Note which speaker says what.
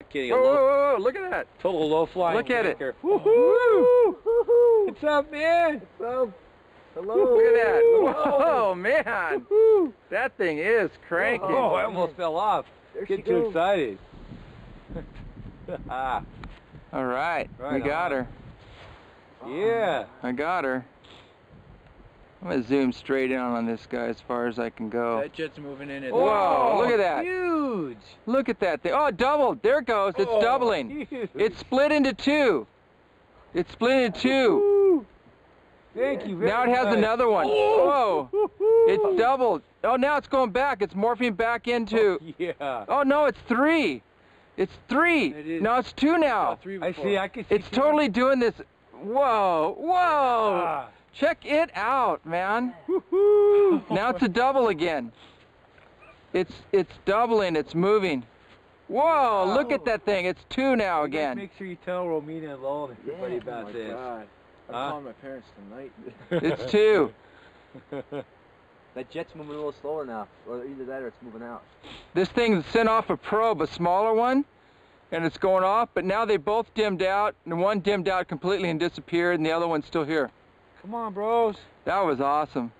Speaker 1: kidding.
Speaker 2: Whoa, whoa, whoa, look at that.
Speaker 1: Total low flying.
Speaker 2: Look at it.
Speaker 1: Woohoo!
Speaker 2: What's up, man?
Speaker 1: What's up? Hello.
Speaker 2: Look at that.
Speaker 1: Whoa.
Speaker 2: Whoa, man. That thing is cranking.
Speaker 1: Oh, I almost fell off. Get too excited.
Speaker 2: All right, we got her.
Speaker 1: Yeah.
Speaker 2: I got her. I'm going to zoom straight in on this guy as far as I can go.
Speaker 3: That jet's moving in.
Speaker 2: Whoa, look at that.
Speaker 1: Huge.
Speaker 2: Look at that thing. Oh, it doubled. There it goes. It's doubling.
Speaker 1: Huge.
Speaker 2: It's split into two. It's split into two.
Speaker 1: Thank you very
Speaker 2: Now it has
Speaker 1: much.
Speaker 2: another one. Whoa. It's doubled. Oh, now it's going back. It's morphing back into...
Speaker 1: Yeah.
Speaker 2: Oh, no, it's three. It's three.
Speaker 3: It is.
Speaker 2: No, it's two now.
Speaker 1: I see. I can see.
Speaker 2: It's totally doing this. Whoa. Whoa.
Speaker 1: Ah.
Speaker 2: Check it out, man. Now it's a double again. It's doubling. It's moving. Whoa, look at that thing. It's two now again.
Speaker 1: Make sure you tell Romina and Lowell and everybody about this.
Speaker 3: God. I'm calling my parents tonight.
Speaker 2: It's two.
Speaker 3: That jet's moving a little slower now. Or either that or it's moving out.
Speaker 2: This thing sent off a probe, a smaller one, and it's going off, but now they both dimmed out, and one dimmed out completely and disappeared, and the other one's still here.
Speaker 1: Come on, bros.
Speaker 2: That was awesome.